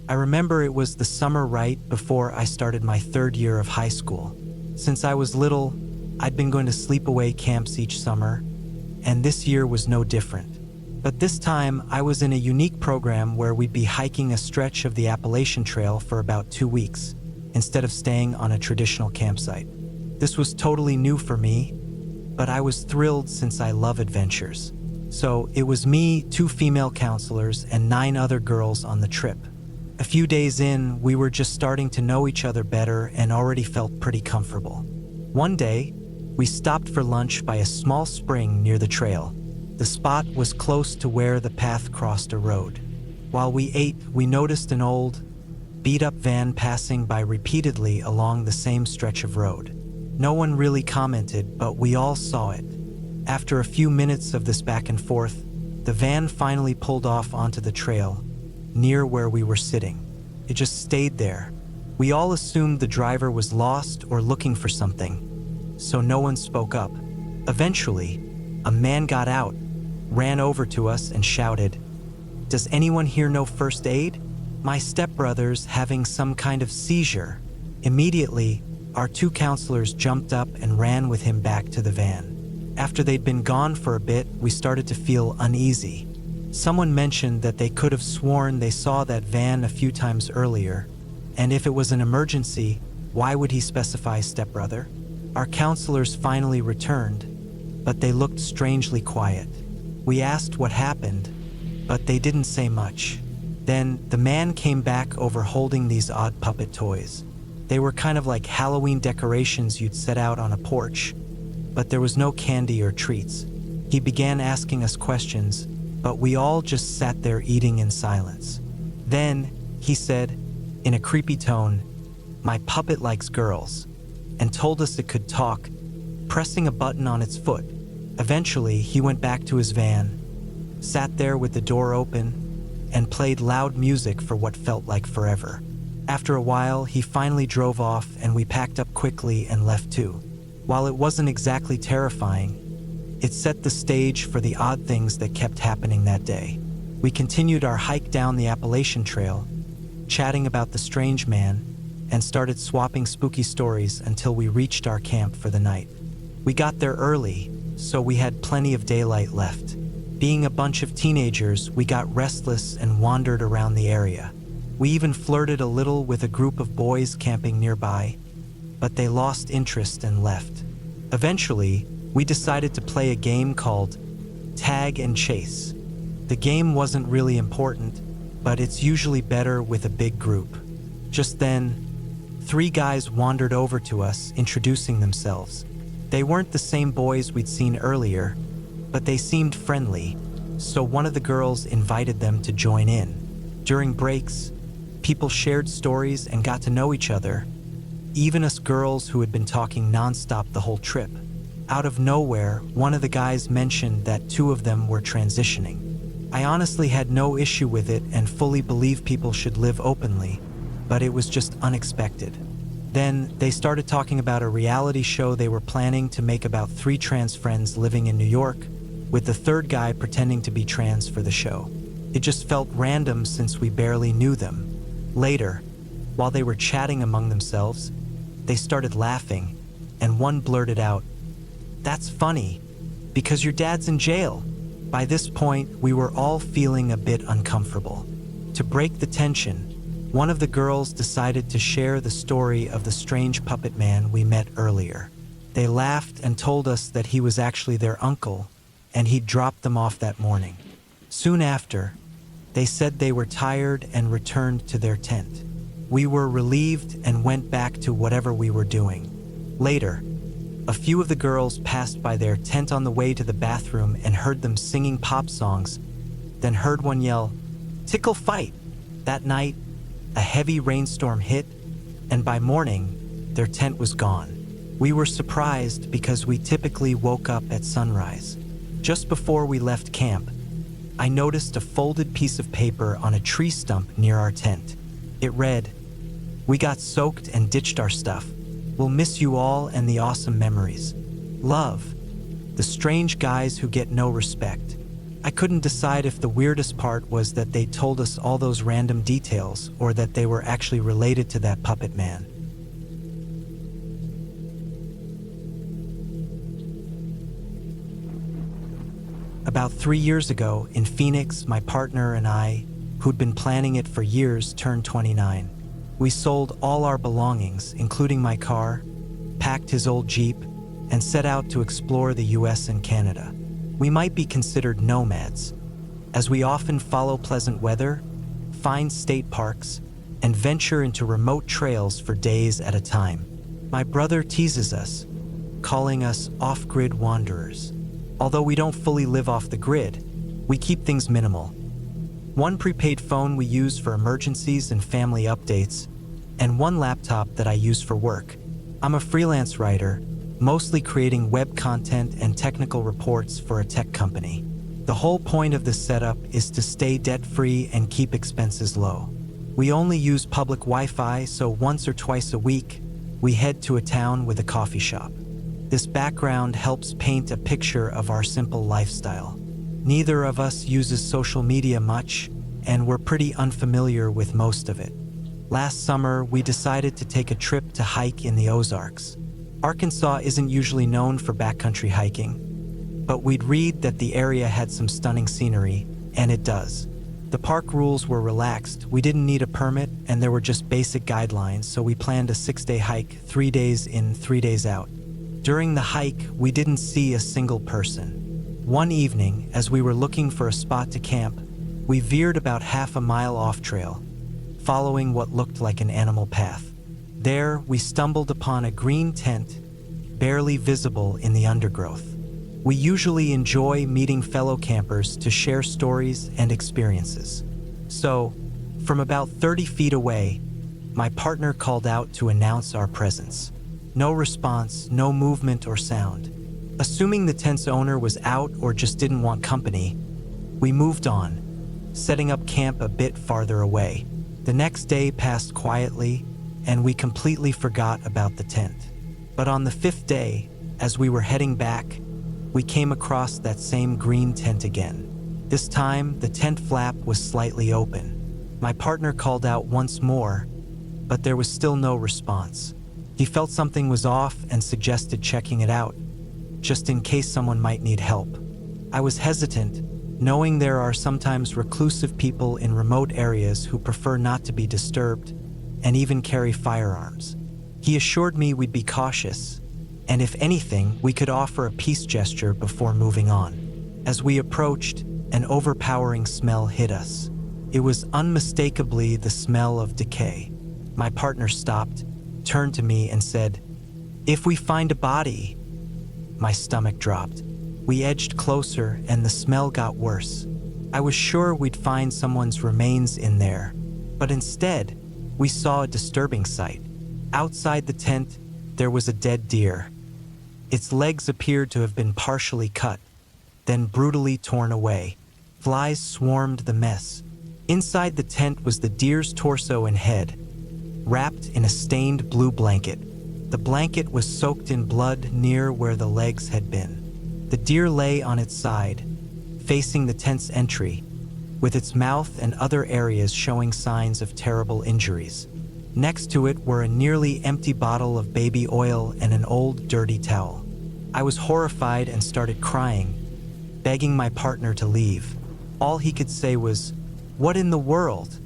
I remember it was the summer right before I started my third year of high school. Since I was little, I'd been going to sleepaway camps each summer, and this year was no different. But this time, I was in a unique program where we'd be hiking a stretch of the Appalachian Trail for about 2 weeks, instead of staying on a traditional campsite. This was totally new for me, but I was thrilled since I love adventures. So it was me, 2 female counselors, and 9 other girls on the trip. A few days in, we were just starting to know each other better and already felt pretty comfortable. One day, we stopped for lunch by a small spring near the trail. The spot was close to where the path crossed a road. While we ate, we noticed an old, beat-up van passing by repeatedly along the same stretch of road. No one really commented, but we all saw it. After a few minutes of this back and forth, the van finally pulled off onto the trail, near where we were sitting. It just stayed there. We all assumed the driver was lost or looking for something, so no one spoke up. Eventually, a man got out, ran over to us and shouted, "Does anyone here know first aid? My stepbrother's having some kind of seizure." Immediately, our 2 counselors jumped up and ran with him back to the van. After they'd been gone for a bit, we started to feel uneasy. Someone mentioned that they could have sworn they saw that van a few times earlier, and if it was an emergency, why would he specify stepbrother? Our counselors finally returned, but they looked strangely quiet. We asked what happened, but they didn't say much. Then the man came back over holding these odd puppet toys. They were kind of like Halloween decorations you'd set out on a porch, but there was no candy or treats. He began asking us questions, but we all just sat there eating in silence. Then he said, in a creepy tone, "My puppet likes girls," and told us it could talk, pressing a button on its foot. Eventually, he went back to his van, sat there with the door open, and played loud music for what felt like forever. After a while, he finally drove off and we packed up quickly and left too. While it wasn't exactly terrifying, it set the stage for the odd things that kept happening that day. We continued our hike down the Appalachian Trail, chatting about the strange man, and started swapping spooky stories until we reached our camp for the night. We got there early, so we had plenty of daylight left. Being a bunch of teenagers, we got restless and wandered around the area. We even flirted a little with a group of boys camping nearby, but they lost interest and left. Eventually, we decided to play a game called Tag and Chase. The game wasn't really important, but it's usually better with a big group. Just then, 3 guys wandered over to us, introducing themselves. They weren't the same boys we'd seen earlier, but they seemed friendly, so one of the girls invited them to join in. During breaks, people shared stories and got to know each other, even us girls who had been talking nonstop the whole trip. Out of nowhere, one of the guys mentioned that 2 of them were transitioning. I honestly had no issue with it and fully believe people should live openly, but it was just unexpected. Then they started talking about a reality show they were planning to make about 3 trans friends living in New York, with the 3rd guy pretending to be trans for the show. It just felt random since we barely knew them. Later, while they were chatting among themselves, they started laughing, and one blurted out, "That's funny, because your dad's in jail." By this point, we were all feeling a bit uncomfortable. To break the tension, one of the girls decided to share the story of the strange puppet man we met earlier. They laughed and told us that he was actually their uncle, and he'd dropped them off that morning. Soon after, they said they were tired and returned to their tent. We were relieved and went back to whatever we were doing. Later, a few of the girls passed by their tent on the way to the bathroom and heard them singing pop songs, then heard one yell, "Tickle fight!" That night, a heavy rainstorm hit, and by morning, their tent was gone. We were surprised because we typically woke up at sunrise. Just before we left camp, I noticed a folded piece of paper on a tree stump near our tent. It read, "We got soaked and ditched our stuff. We'll miss you all and the awesome memories. Love, the strange guys who get no respect." I couldn't decide if the weirdest part was that they told us all those random details or that they were actually related to that puppet man. About 3 years ago, in Phoenix, my partner and I, who'd been planning it for years, turned 29. We sold all our belongings, including my car, packed his old Jeep, and set out to explore the US and Canada. We might be considered nomads, as we often follow pleasant weather, find state parks, and venture into remote trails for days at a time. My brother teases us, calling us off-grid wanderers. Although we don't fully live off the grid, we keep things minimal. One prepaid phone we use for emergencies and family updates, and one laptop that I use for work. I'm a freelance writer, mostly creating web content and technical reports for a tech company. The whole point of this setup is to stay debt-free and keep expenses low. We only use public Wi-Fi, so once or twice a week, we head to a town with a coffee shop. This background helps paint a picture of our simple lifestyle. Neither of us uses social media much, and we're pretty unfamiliar with most of it. Last summer, we decided to take a trip to hike in the Ozarks. Arkansas isn't usually known for backcountry hiking, but we'd read that the area had some stunning scenery, and it does. The park rules were relaxed, we didn't need a permit, and there were just basic guidelines, so we planned a 6-day hike, 3 days in, 3 days out. During the hike, we didn't see a single person. One evening, as we were looking for a spot to camp, we veered about half a mile off trail, following what looked like an animal path. There, we stumbled upon a green tent, barely visible in the undergrowth. We usually enjoy meeting fellow campers to share stories and experiences. So, from about 30 feet away, my partner called out to announce our presence. No response, no movement or sound. Assuming the tent's owner was out or just didn't want company, we moved on, setting up camp a bit farther away. The next day passed quietly, and we completely forgot about the tent. But on the 5th day, as we were heading back, we came across that same green tent again. This time, the tent flap was slightly open. My partner called out once more, but there was still no response. He felt something was off and suggested checking it out, just in case someone might need help. I was hesitant, knowing there are sometimes reclusive people in remote areas who prefer not to be disturbed and even carry firearms. He assured me we'd be cautious, and if anything, we could offer a peace gesture before moving on. As we approached, an overpowering smell hit us. It was unmistakably the smell of decay. My partner stopped, turned to me and said, "If we find a body..." My stomach dropped. We edged closer and the smell got worse. I was sure we'd find someone's remains in there, but instead, we saw a disturbing sight. Outside the tent, there was a dead deer. Its legs appeared to have been partially cut, then brutally torn away. Flies swarmed the mess. Inside the tent was the deer's torso and head, wrapped in a stained blue blanket. The blanket was soaked in blood near where the legs had been. The deer lay on its side, facing the tent's entry, with its mouth and other areas showing signs of terrible injuries. Next to it were a nearly empty bottle of baby oil and an old, dirty towel. I was horrified and started crying, begging my partner to leave. All he could say was, "What in the world?"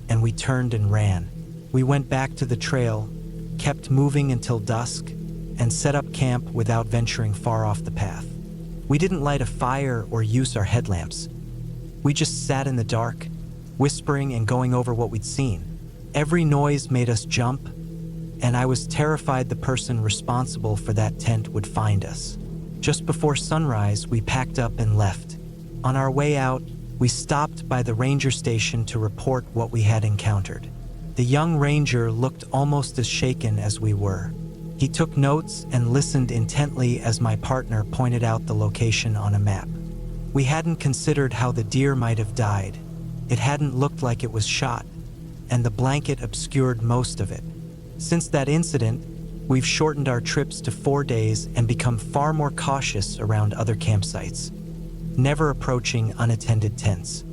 And we turned and ran. We went back to the trail, kept moving until dusk, and set up camp without venturing far off the path. We didn't light a fire or use our headlamps. We just sat in the dark, whispering and going over what we'd seen. Every noise made us jump, and I was terrified the person responsible for that tent would find us. Just before sunrise, we packed up and left. On our way out, we stopped by the ranger station to report what we had encountered. The young ranger looked almost as shaken as we were. He took notes and listened intently as my partner pointed out the location on a map. We hadn't considered how the deer might have died. It hadn't looked like it was shot, and the blanket obscured most of it. Since that incident, we've shortened our trips to 4 days and become far more cautious around other campsites. never approaching unattended tents.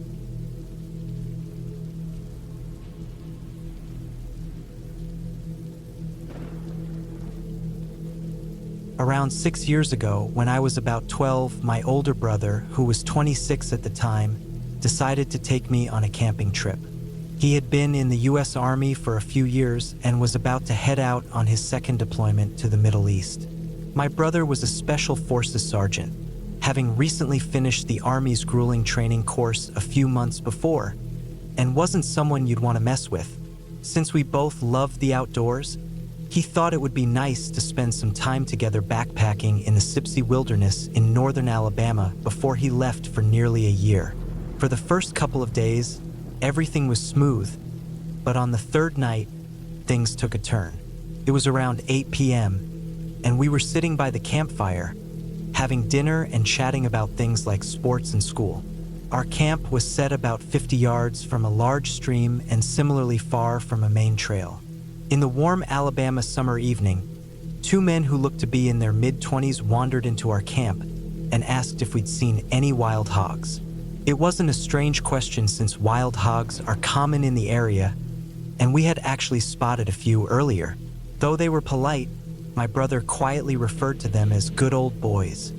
Around 6 years ago, when I was about 12, my older brother, who was 26 at the time, decided to take me on a camping trip. He had been in the U.S. Army for a few years and was about to head out on his second deployment to the Middle East. My brother was a Special Forces sergeant, having recently finished the Army's grueling training course a few months before, and wasn't someone you'd want to mess with. Since we both loved the outdoors, he thought it would be nice to spend some time together backpacking in the Sipsey Wilderness in northern Alabama before he left for nearly a year. For the first couple of days, everything was smooth, but on the third night, things took a turn. It was around 8 p.m., and we were sitting by the campfire, having dinner and chatting about things like sports and school. Our camp was set about 50 yards from a large stream and similarly far from a main trail. In the warm Alabama summer evening, two men who looked to be in their mid-20s wandered into our camp and asked if we'd seen any wild hogs. It wasn't a strange question since wild hogs are common in the area, and we had actually spotted a few earlier. Though they were polite, my brother quietly referred to them as good old boys,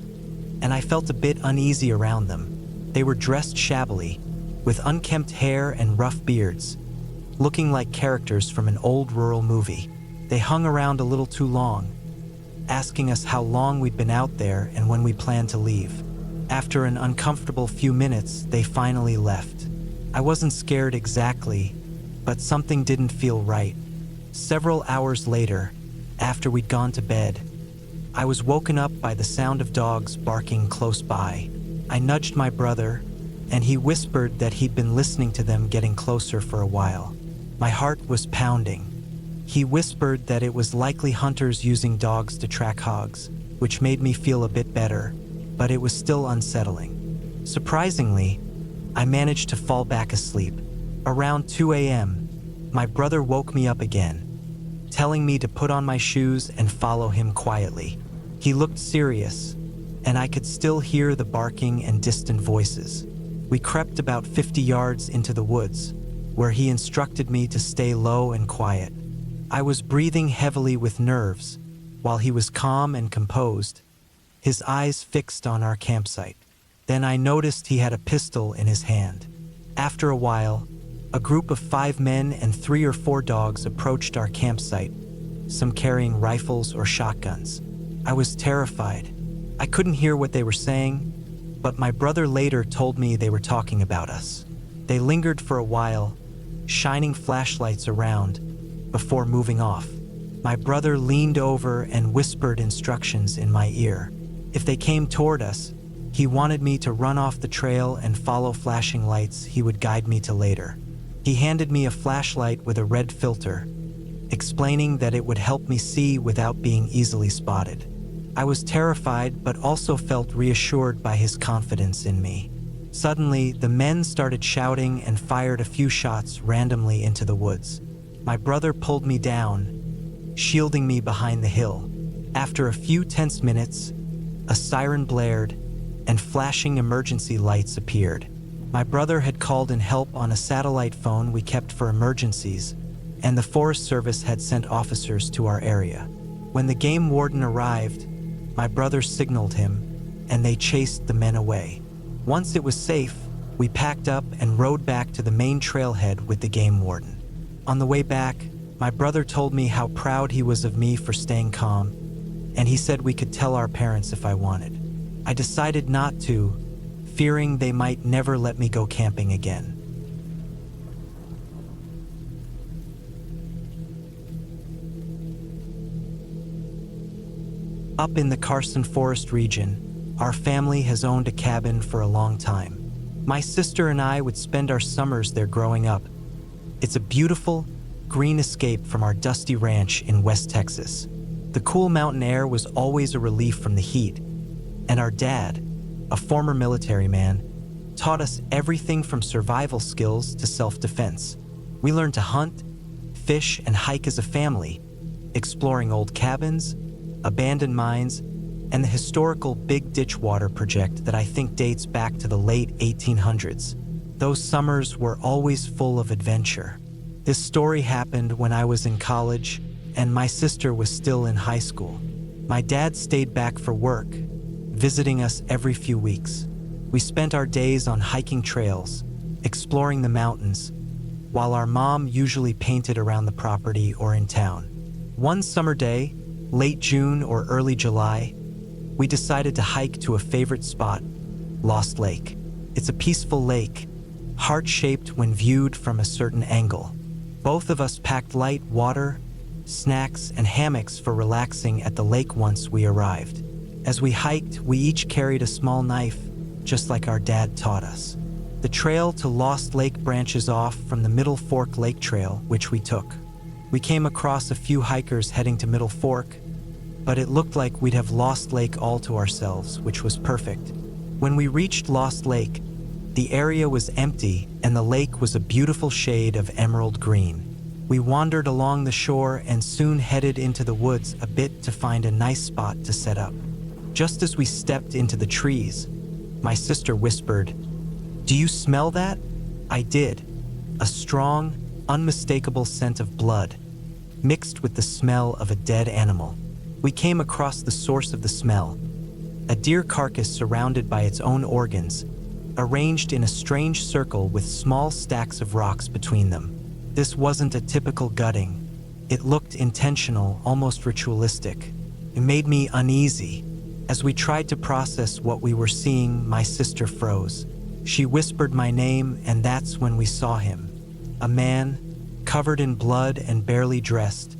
and I felt a bit uneasy around them. They were dressed shabbily, with unkempt hair and rough beards, looking like characters from an old rural movie. They hung around a little too long, asking us how long we'd been out there and when we planned to leave. After an uncomfortable few minutes, they finally left. I wasn't scared exactly, but something didn't feel right. Several hours later, after we'd gone to bed, I was woken up by the sound of dogs barking close by. I nudged my brother, and he whispered that he'd been listening to them getting closer for a while. My heart was pounding. He whispered that it was likely hunters using dogs to track hogs, which made me feel a bit better, but it was still unsettling. Surprisingly, I managed to fall back asleep. Around 2 a.m., my brother woke me up again, telling me to put on my shoes and follow him quietly. He looked serious, and I could still hear the barking and distant voices. We crept about 50 yards into the woods, where he instructed me to stay low and quiet. I was breathing heavily with nerves, while he was calm and composed, his eyes fixed on our campsite. Then I noticed he had a pistol in his hand. After a while, a group of 5 men and 3 or 4 dogs approached our campsite, some carrying rifles or shotguns. I was terrified. I couldn't hear what they were saying, but my brother later told me they were talking about us. They lingered for a while, shining flashlights around, before moving off. My brother leaned over and whispered instructions in my ear. If they came toward us, he wanted me to run off the trail and follow flashing lights he would guide me to later. He handed me a flashlight with a red filter, explaining that it would help me see without being easily spotted. I was terrified but also felt reassured by his confidence in me. Suddenly, the men started shouting and fired a few shots randomly into the woods. My brother pulled me down, shielding me behind the hill. After a few tense minutes, a siren blared and flashing emergency lights appeared. My brother had called in help on a satellite phone we kept for emergencies, and the Forest Service had sent officers to our area. When the game warden arrived, my brother signaled him, and they chased the men away. Once it was safe, we packed up and rode back to the main trailhead with the game warden. On the way back, my brother told me how proud he was of me for staying calm, and he said we could tell our parents if I wanted. I decided not to, fearing they might never let me go camping again. Up in the Carson Forest region, our family has owned a cabin for a long time. My sister and I would spend our summers there growing up. It's a beautiful, green escape from our dusty ranch in West Texas. The cool mountain air was always a relief from the heat, and our dad, a former military man, taught us everything from survival skills to self-defense. We learned to hunt, fish, and hike as a family, exploring old cabins, abandoned mines, and the historical Big Ditch Water project that I think dates back to the late 1800s. Those summers were always full of adventure. This story happened when I was in college and my sister was still in high school. My dad stayed back for work, visiting us every few weeks. We spent our days on hiking trails, exploring the mountains, while our mom usually painted around the property or in town. One summer day, late June or early July, we decided to hike to a favorite spot, Lost Lake. It's a peaceful lake, heart-shaped when viewed from a certain angle. Both of us packed light water, snacks, and hammocks for relaxing at the lake once we arrived. As we hiked, we each carried a small knife, just like our dad taught us. The trail to Lost Lake branches off from the Middle Fork Lake Trail, which we took. We came across a few hikers heading to Middle Fork, but it looked like we'd have Lost Lake all to ourselves, which was perfect. When we reached Lost Lake, the area was empty and the lake was a beautiful shade of emerald green. We wandered along the shore and soon headed into the woods a bit to find a nice spot to set up. Just as we stepped into the trees, my sister whispered, "Do you smell that?" I did. A strong, unmistakable scent of blood, mixed with the smell of a dead animal. We came across the source of the smell, a deer carcass surrounded by its own organs, arranged in a strange circle with small stacks of rocks between them. This wasn't a typical gutting. It looked intentional, almost ritualistic. It made me uneasy. As we tried to process what we were seeing, my sister froze. She whispered my name, and that's when we saw him. A man, covered in blood and barely dressed,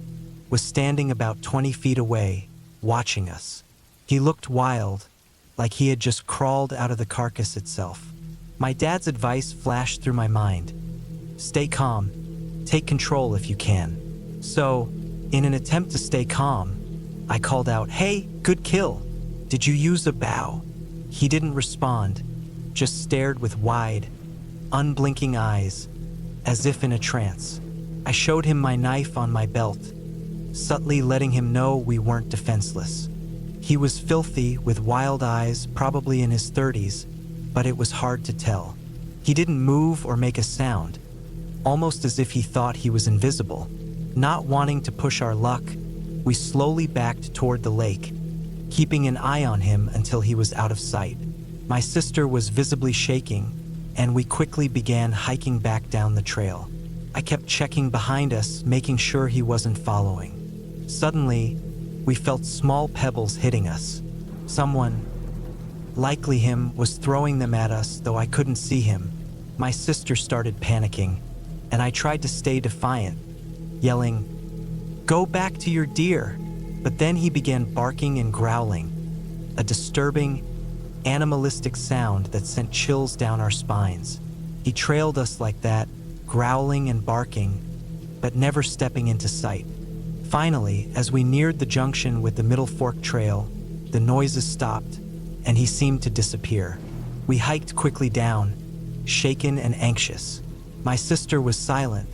was standing about 20 feet away, watching us. He looked wild, like he had just crawled out of the carcass itself. My dad's advice flashed through my mind. Stay calm. Take control if you can. So, in an attempt to stay calm, I called out, "Hey, good kill. Did you use a bow?" He didn't respond, just stared with wide, unblinking eyes, as if in a trance. I showed him my knife on my belt, subtly letting him know we weren't defenseless. He was filthy, with wild eyes, probably in his 30s, but it was hard to tell. He didn't move or make a sound, almost as if he thought he was invisible. Not wanting to push our luck, we slowly backed toward the lake, keeping an eye on him until he was out of sight. My sister was visibly shaking, and we quickly began hiking back down the trail. I kept checking behind us, making sure he wasn't following. Suddenly, we felt small pebbles hitting us. Someone, likely him, was throwing them at us, though I couldn't see him. My sister started panicking, and I tried to stay defiant, yelling, "Go back to your deer!" But then he began barking and growling, a disturbing, animalistic sound that sent chills down our spines. He trailed us like that, growling and barking, but never stepping into sight. Finally, as we neared the junction with the Middle Fork Trail, the noises stopped, and he seemed to disappear. We hiked quickly down, shaken and anxious. My sister was silent,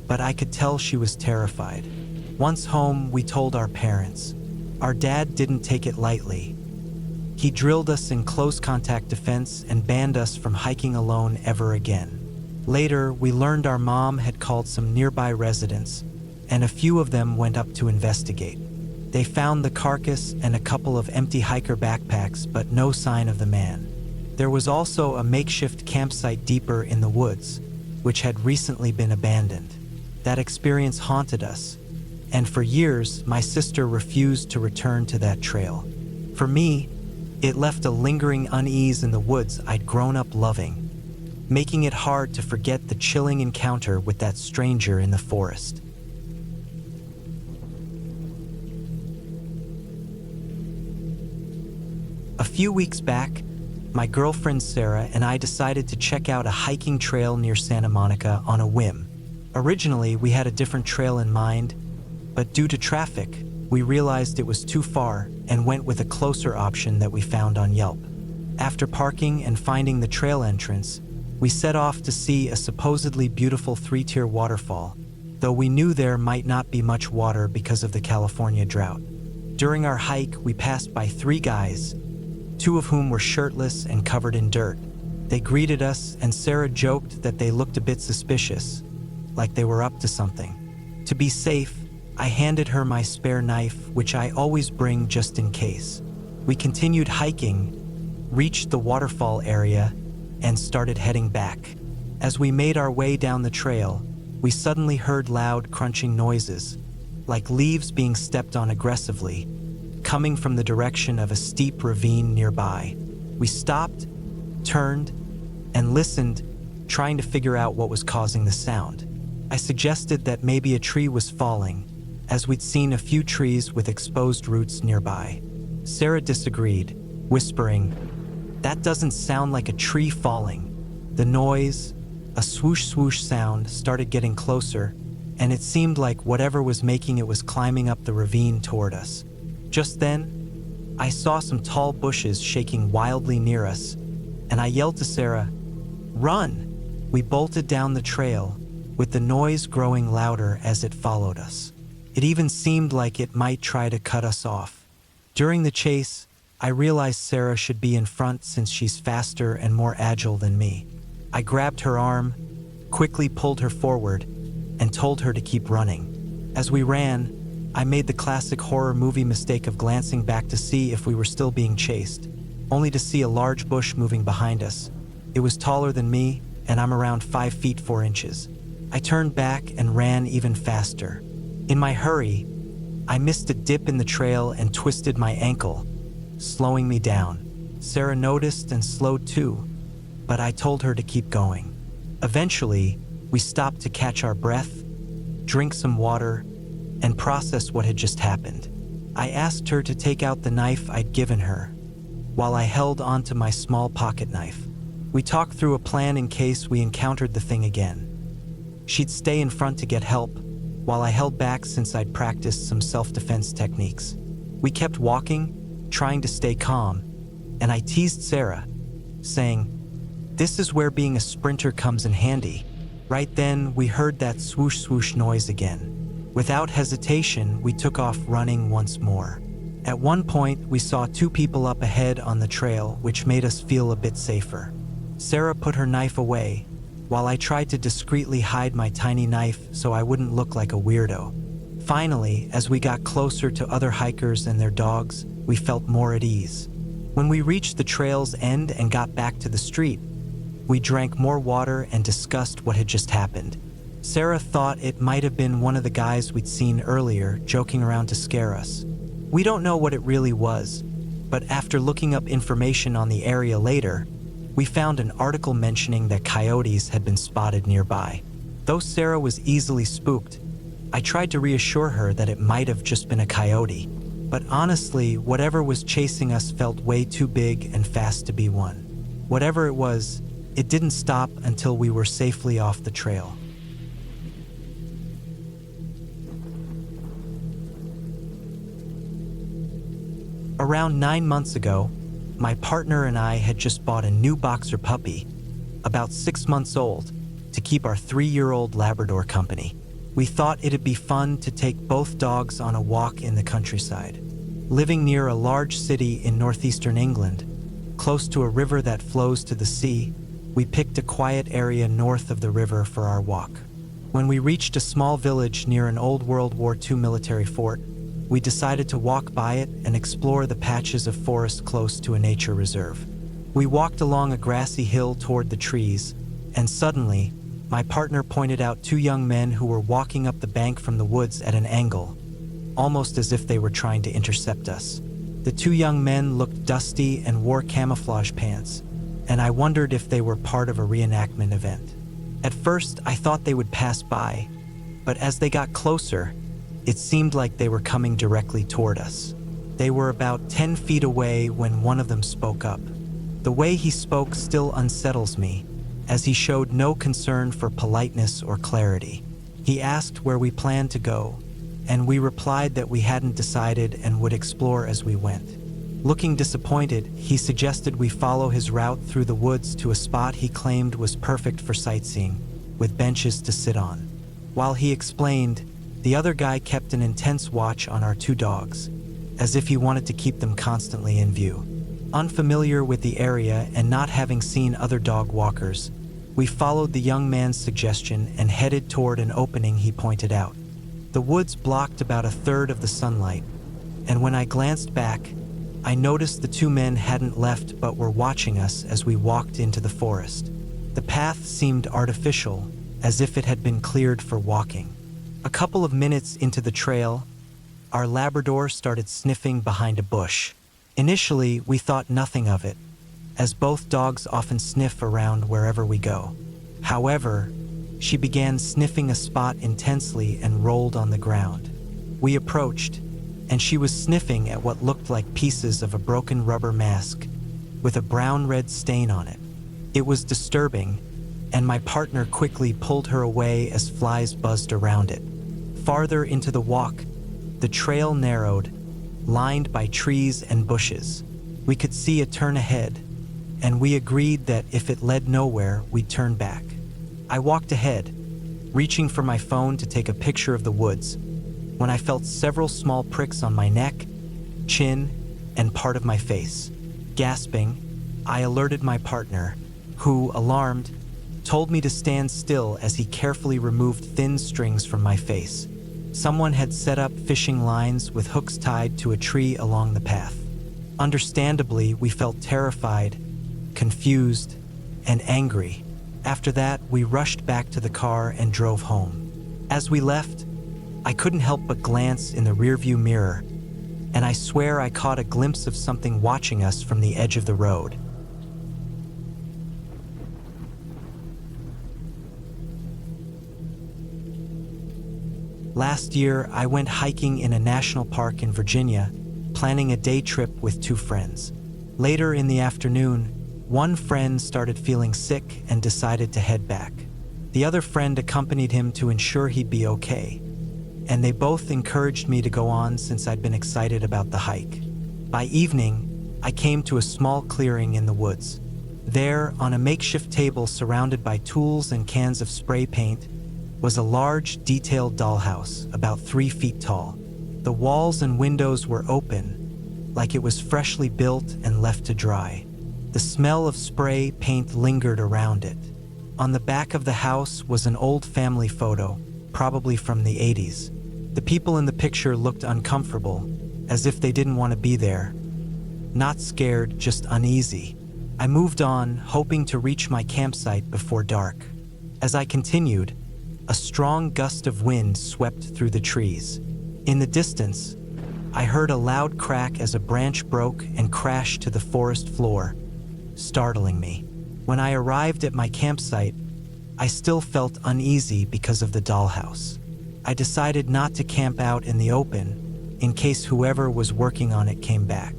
but I could tell she was terrified. Once home, we told our parents. Our dad didn't take it lightly. He drilled us in close contact defense and banned us from hiking alone ever again. Later, we learned our mom had called some nearby residents, and a few of them went up to investigate. They found the carcass and a couple of empty hiker backpacks, but no sign of the man. There was also a makeshift campsite deeper in the woods, which had recently been abandoned. That experience haunted us, and for years, my sister refused to return to that trail. For me, it left a lingering unease in the woods I'd grown up loving, making it hard to forget the chilling encounter with that stranger in the forest. A few weeks back, my girlfriend Sarah and I decided to check out a hiking trail near Santa Monica on a whim. Originally, we had a different trail in mind, but due to traffic, we realized it was too far and went with a closer option that we found on Yelp. After parking and finding the trail entrance, we set off to see a supposedly beautiful 3-tier waterfall, though we knew there might not be much water because of the California drought. During our hike, we passed by 3 guys, 2 of whom were shirtless and covered in dirt. They greeted us, and Sarah joked that they looked a bit suspicious, like they were up to something. To be safe, I handed her my spare knife, which I always bring just in case. We continued hiking, reached the waterfall area, and started heading back. As we made our way down the trail, we suddenly heard loud crunching noises, like leaves being stepped on aggressively, coming from the direction of a steep ravine nearby. We stopped, turned, and listened, trying to figure out what was causing the sound. I suggested that maybe a tree was falling, as we'd seen a few trees with exposed roots nearby. Sarah disagreed, whispering, "That doesn't sound like a tree falling." The noise, a swoosh swoosh sound, started getting closer, and it seemed like whatever was making it was climbing up the ravine toward us. Just then, I saw some tall bushes shaking wildly near us, and I yelled to Sarah, "Run!" We bolted down the trail, with the noise growing louder as it followed us. It even seemed like it might try to cut us off. During the chase, I realized Sarah should be in front since she's faster and more agile than me. I grabbed her arm, quickly pulled her forward, and told her to keep running. As we ran, I made the classic horror movie mistake of glancing back to see if we were still being chased, only to see a large bush moving behind us. It was taller than me, and I'm around 5 feet 4 inches. I turned back and ran even faster. In my hurry, I missed a dip in the trail and twisted my ankle, slowing me down. Sarah noticed and slowed too, but I told her to keep going. Eventually, we stopped to catch our breath, drink some water, and process what had just happened. I asked her to take out the knife I'd given her, while I held onto my small pocket knife. We talked through a plan in case we encountered the thing again. She'd stay in front to get help, while I held back since I'd practiced some self-defense techniques. We kept walking, trying to stay calm, and I teased Sarah, saying, "This is where being a sprinter comes in handy." Right then, we heard that swoosh swoosh noise again. Without hesitation, we took off running once more. At one point, we saw 2 people up ahead on the trail, which made us feel a bit safer. Sarah put her knife away, while I tried to discreetly hide my tiny knife so I wouldn't look like a weirdo. Finally, as we got closer to other hikers and their dogs, we felt more at ease. When we reached the trail's end and got back to the street, we drank more water and discussed what had just happened. Sarah thought it might have been one of the guys we'd seen earlier, joking around to scare us. We don't know what it really was, but after looking up information on the area later, we found an article mentioning that coyotes had been spotted nearby. Though Sarah was easily spooked, I tried to reassure her that it might have just been a coyote. But honestly, whatever was chasing us felt way too big and fast to be one. Whatever it was, it didn't stop until we were safely off the trail. Around 9 months ago, my partner and I had just bought a new boxer puppy, about 6 months old, to keep our 3-year-old Labrador company. We thought it'd be fun to take both dogs on a walk in the countryside. Living near a large city in northeastern England, close to a river that flows to the sea, we picked a quiet area north of the river for our walk. When we reached a small village near an old World War II military fort, we decided to walk by it and explore the patches of forest close to a nature reserve. We walked along a grassy hill toward the trees, and suddenly, my partner pointed out 2 young men who were walking up the bank from the woods at an angle, almost as if they were trying to intercept us. The 2 young men looked dusty and wore camouflage pants, and I wondered if they were part of a reenactment event. At first, I thought they would pass by, but as they got closer, it seemed like they were coming directly toward us. They were about 10 feet away when one of them spoke up. The way he spoke still unsettles me, as he showed no concern for politeness or clarity. He asked where we planned to go, and we replied that we hadn't decided and would explore as we went. Looking disappointed, he suggested we follow his route through the woods to a spot he claimed was perfect for sightseeing, with benches to sit on. While he explained, the other guy kept an intense watch on our 2 dogs. as if he wanted to keep them constantly in view. Unfamiliar with the area and not having seen other dog walkers, we followed the young man's suggestion and headed toward an opening he pointed out. The woods blocked about a third of the sunlight, and when I glanced back, I noticed the two men hadn't left but were watching us as we walked into the forest. The path seemed artificial, as if it had been cleared for walking. A couple of minutes into the trail, our Labrador started sniffing behind a bush. Initially, we thought nothing of it, as both dogs often sniff around wherever we go. However, she began sniffing a spot intensely and rolled on the ground. We approached, and she was sniffing at what looked like pieces of a broken rubber mask with a brown-red stain on it. It was disturbing, and my partner quickly pulled her away as flies buzzed around it. Farther into the walk, the trail narrowed, lined by trees and bushes. We could see a turn ahead, and we agreed that if it led nowhere, we'd turn back. I walked ahead, reaching for my phone to take a picture of the woods, when I felt several small pricks on my neck, chin, and part of my face. Gasping, I alerted my partner, who, alarmed, told me to stand still as he carefully removed thin strings from my face. Someone had set up fishing lines with hooks tied to a tree along the path. Understandably, we felt terrified, confused, and angry. After that, we rushed back to the car and drove home. As we left, I couldn't help but glance in the rearview mirror, and I swear I caught a glimpse of something watching us from the edge of the road. Last year, I went hiking in a national park in Virginia, planning a day trip with two friends. Later in the afternoon, one friend started feeling sick and decided to head back. The other friend accompanied him to ensure he'd be okay, and they both encouraged me to go on since I'd been excited about the hike. By evening, I came to a small clearing in the woods. There, on a makeshift table surrounded by tools and cans of spray paint, was a large, detailed dollhouse about 3 feet tall. The walls and windows were open, like it was freshly built and left to dry. The smell of spray paint lingered around it. On the back of the house was an old family photo, probably from the 80s. The people in the picture looked uncomfortable, as if they didn't want to be there. Not scared, just uneasy. I moved on, hoping to reach my campsite before dark. As I continued, a strong gust of wind swept through the trees. In the distance, I heard a loud crack as a branch broke and crashed to the forest floor, startling me. When I arrived at my campsite, I still felt uneasy because of the dollhouse. I decided not to camp out in the open, in case whoever was working on it came back.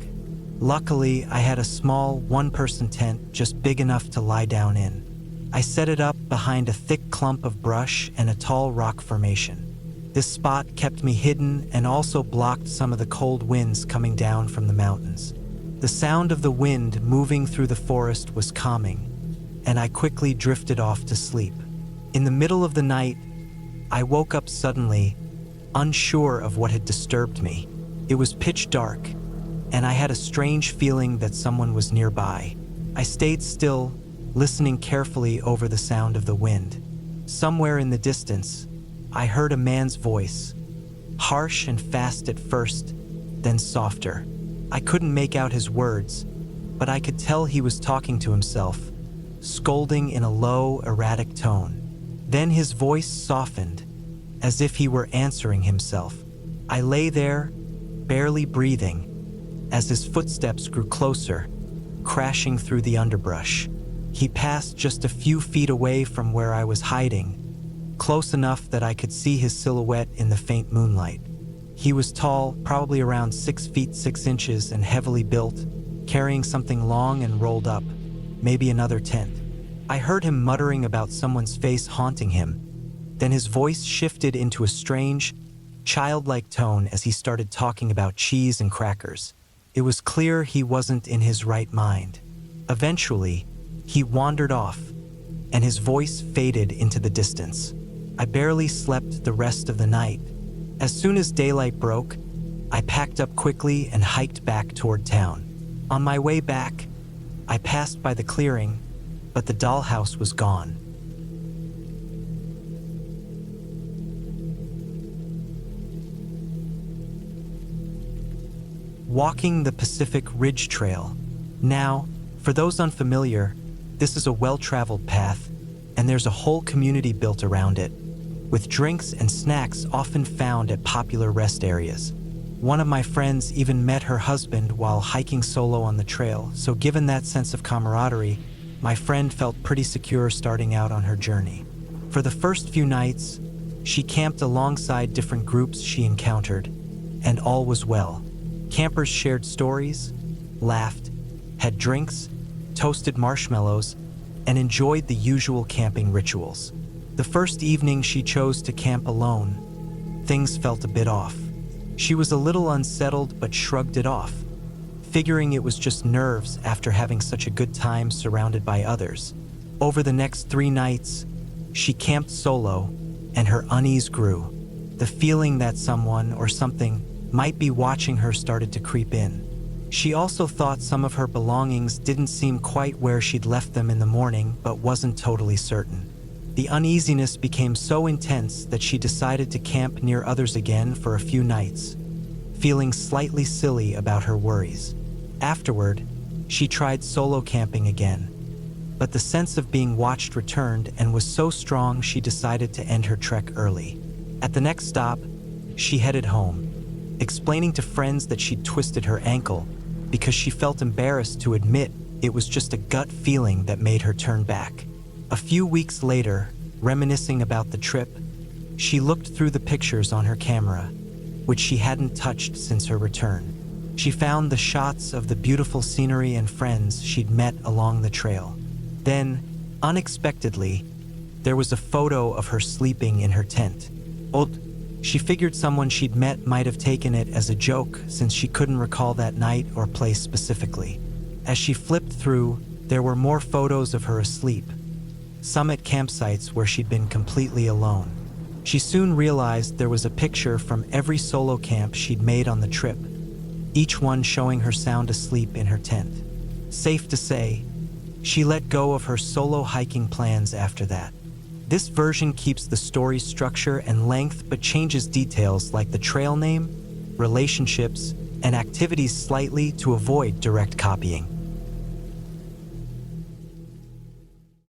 Luckily, I had a small, one-person tent just big enough to lie down in. I set it up behind a thick clump of brush and a tall rock formation. This spot kept me hidden and also blocked some of the cold winds coming down from the mountains. The sound of the wind moving through the forest was calming, and I quickly drifted off to sleep. In the middle of the night, I woke up suddenly, unsure of what had disturbed me. It was pitch dark, and I had a strange feeling that someone was nearby. I stayed still, listening carefully over the sound of the wind. Somewhere in the distance, I heard a man's voice, harsh and fast at first, then softer. I couldn't make out his words, but I could tell he was talking to himself, scolding in a low, erratic tone. Then his voice softened, as if he were answering himself. I lay there, barely breathing, as his footsteps grew closer, crashing through the underbrush. He passed just a few feet away from where I was hiding, close enough that I could see his silhouette in the faint moonlight. He was tall, probably around 6 feet 6 inches, and heavily built, carrying something long and rolled up, maybe another tent. I heard him muttering about someone's face haunting him. Then his voice shifted into a strange, childlike tone as he started talking about cheese and crackers. It was clear he wasn't in his right mind. Eventually, he wandered off, and his voice faded into the distance. I barely slept the rest of the night. As soon as daylight broke, I packed up quickly and hiked back toward town. On my way back, I passed by the clearing, but the dollhouse was gone. Walking the Pacific Ridge Trail. Now, for those unfamiliar, this is a well-traveled path, and there's a whole community built around it, with drinks and snacks often found at popular rest areas. One of my friends even met her husband while hiking solo on the trail, so given that sense of camaraderie, my friend felt pretty secure starting out on her journey. For the first few nights, she camped alongside different groups she encountered, and all was well. Campers shared stories, laughed, had drinks, toasted marshmallows, and enjoyed the usual camping rituals. The first evening she chose to camp alone, things felt a bit off. She was a little unsettled but shrugged it off, figuring it was just nerves after having such a good time surrounded by others. Over the next 3 nights, she camped solo, and her unease grew. The feeling that someone or something might be watching her started to creep in. She also thought some of her belongings didn't seem quite where she'd left them in the morning, but wasn't totally certain. The uneasiness became so intense that she decided to camp near others again for a few nights, feeling slightly silly about her worries. Afterward, she tried solo camping again, but the sense of being watched returned and was so strong she decided to end her trek early. At the next stop, she headed home, explaining to friends that she'd twisted her ankle because she felt embarrassed to admit it was just a gut feeling that made her turn back. A few weeks later, reminiscing about the trip, she looked through the pictures on her camera, which she hadn't touched since her return. She found the shots of the beautiful scenery and friends she'd met along the trail. Then, unexpectedly, there was a photo of her sleeping in her tent. She figured someone she'd met might have taken it as a joke since she couldn't recall that night or place specifically. As she flipped through, there were more photos of her asleep, some at campsites where she'd been completely alone. She soon realized there was a picture from every solo camp she'd made on the trip, each one showing her sound asleep in her tent. Safe to say, she let go of her solo hiking plans after that. This version keeps the story's structure and length but changes details like the trail name, relationships, and activities slightly to avoid direct copying.